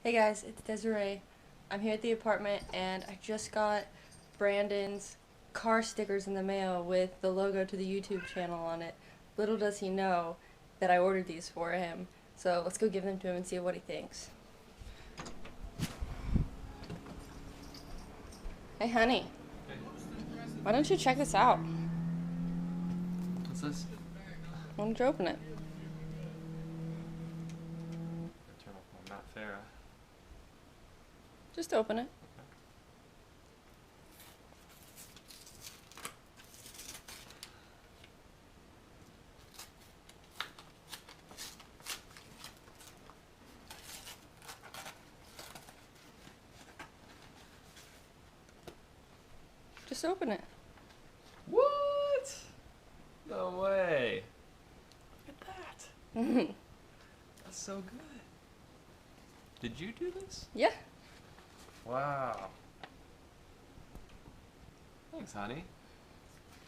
Hey guys, it's Desiree. I'm here at the apartment and I just got Brandon's car stickers in the mail with the logo to the YouTube channel on it. Little does he know that I ordered these for him. So let's go give them to him and see what he thinks. Hey honey, why don't you check this out? What's this? Why don't you open it? Turn off my Matt Farah. Just open it. Just open it. What? No way. Look at that. That's so good. Did you do this? Yeah. Wow. Thanks, honey.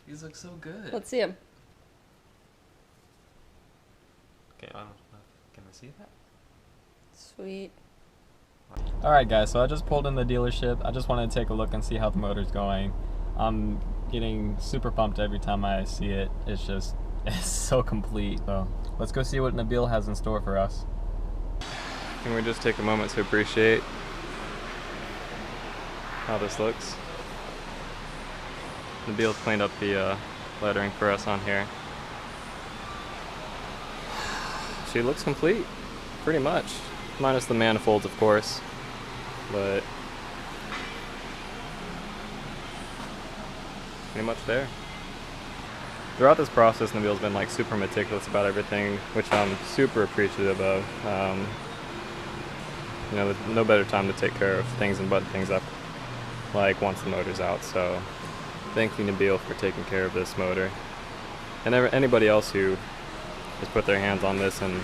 These look so good. Let's see them. Okay, I don't know. Can I see that? Sweet. Alright guys, so I just pulled in the dealership. I just wanted to take a look and see how the motor's going. I'm getting super pumped every time I see it. It's so complete. So let's go see what Nabil has in store for us. Can we just take a moment to appreciate how this looks? Nabil's cleaned up the lettering for us on here. She looks complete, pretty much. Minus the manifolds, of course, but pretty much there. Throughout this process, Nabil's been like super meticulous about everything, which I'm super appreciative of. You know, there's no better time to take care of things and button things up like once the motor's out. So thank you, Nabil, for taking care of this motor, and anybody else who has put their hands on this and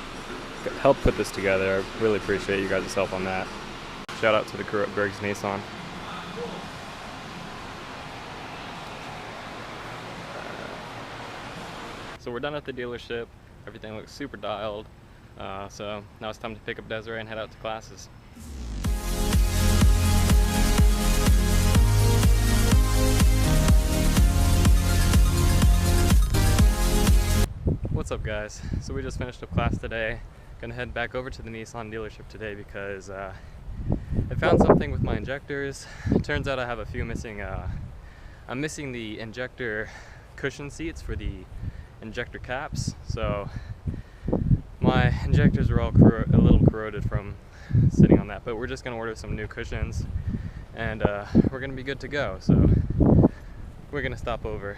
help put this together. I really appreciate you guys' help on that. Shout out to the crew at Briggs Nissan. So we're done at the dealership. Everything looks super dialed. So now it's time to pick up Desiree and head out to classes. What's up guys? So we just finished up class today. Gonna head back over to the Nissan dealership today because I found something with my injectors. It turns out I have a few missing. I'm missing the injector cushion seats for the injector caps. So my injectors are all a little corroded from sitting on that, but we're just gonna order some new cushions and we're gonna be good to go. So we're gonna stop over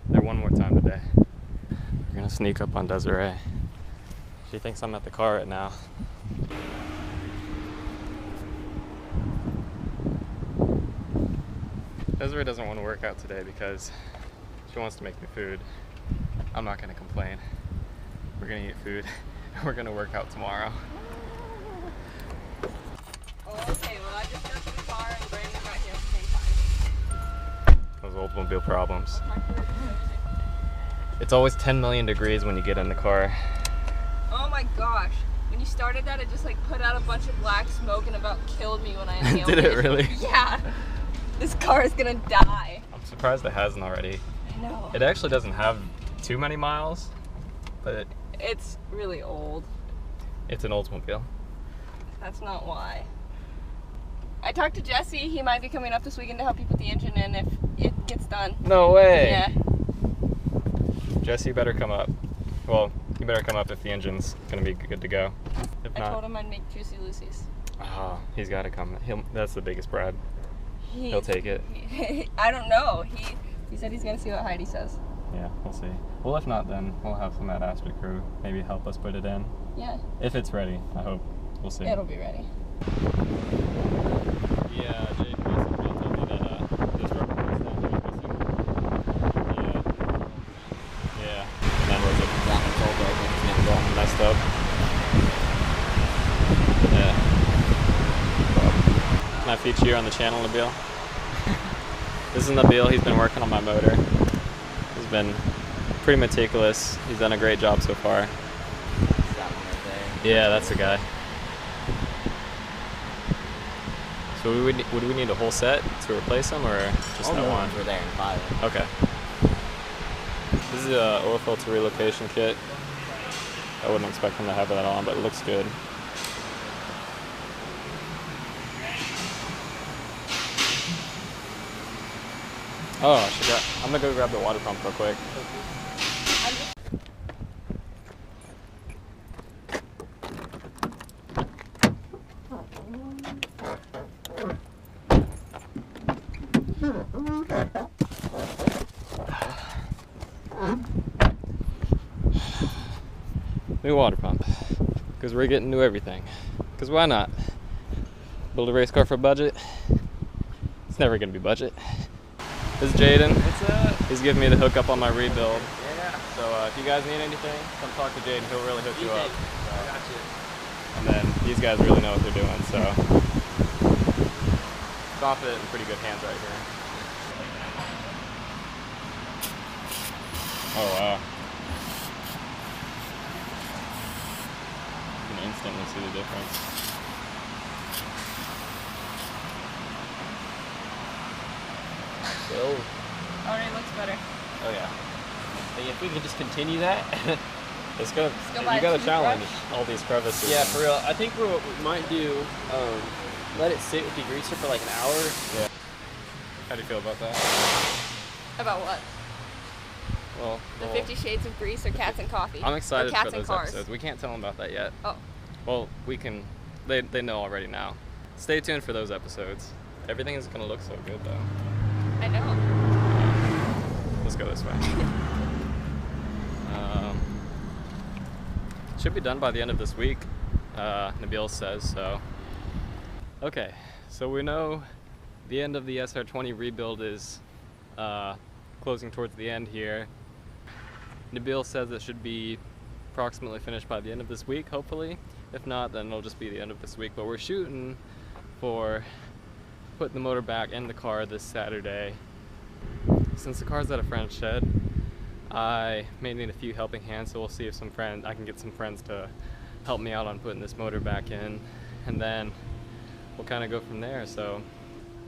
there one more time today. We're gonna sneak up on Desiree. She thinks I'm at the car right now. Desiree doesn't want to work out today because she wants to make me food. I'm not gonna complain. We're gonna eat food and we're gonna work out tomorrow. Okay, well I just got to the car and Brandon got here at the same time. Those Oldsmobile problems. It's always 10 million degrees when you get in the car. Oh my gosh. When you started that, it just like put out a bunch of black smoke and about killed me when I inhaled it. Did it really? Yeah. This car is gonna die. I'm surprised it hasn't already. I know. It actually doesn't have too many miles, but It's really old. it's an Oldsmobile. That's not why. I talked to Jesse. He might be coming up this weekend to help you put the engine in if it gets done. No way! Yeah. Jesse, you better come up. Well, you better come up if the engine's gonna be good to go. If I not, told him I'd make Juicy Lucy's. oh, he's gotta come. That's the biggest bribe. He'll take it. I don't know. He said he's gonna see what Heidi says. Yeah, we'll see. Well, if not, then we'll have some Ad Aspen crew maybe help us put it in. Yeah. If it's ready, I hope. We'll see. It'll be ready. Yeah, Jake basically told me that this rubber was down there missing. Yeah. And then was it that one's all broken? It's never gotten messed up. Yeah. Can I feature you on the channel, Nabil? This is Nabil. He's been working on my motor. He's been pretty meticulous. He's done a great job so far. That one right there. Yeah, that's the guy. So would we need a whole set to replace them, or just All that new one? ones were there and buy them. Okay. This is a oil filter relocation kit. I wouldn't expect them to have that on, but it looks good. Oh, I forgot. I'm gonna go grab the water pump real quick. New water pump, because we're getting new everything. Because why not? Build a race car for budget. It's never gonna be budget. This is Jaden. What's up? He's giving me the hookup on my rebuild. Yeah. So if you guys need anything, come talk to Jaden. He'll really hook you up. I got you. And then these guys really know what they're doing. So confident in pretty good hands right here. Oh wow. You can instantly see the difference. So, Already looks better. Oh yeah. if we can just continue that. It's good. go buy You a gotta toothbrush. challenge all these crevices. Yeah, for real. I think what we might do, let it sit with degreaser for like an hour. Yeah. How do you feel about that? About what? Well, The 50 Shades of Grease or Cats and Coffee? I'm excited or Cats for and those Cars. episodes. We can't tell them about that yet. Oh. Well, we can. They know already now. Stay tuned for those episodes. Everything is gonna look so good though. I know. Let's go this way. Should be done by the end of this week, Nabil says so. Okay, so we know the end of the SR20 rebuild is closing towards the end here. Nabil says it should be approximately finished by the end of this week, hopefully. If not, then it'll just be the end of this week. But we're shooting for putting the motor back in the car this Saturday. Since the car's at a friend's shed, I may need a few helping hands, so we'll see if I can get some friends to help me out on putting this motor back in, and then we'll kind of go from there. So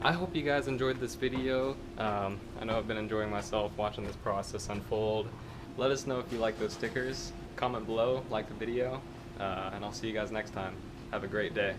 I hope you guys enjoyed this video. I know I've been enjoying myself watching this process unfold. Let us know if you like those stickers. Comment below, like the video, and I'll see you guys next time. Have a great day.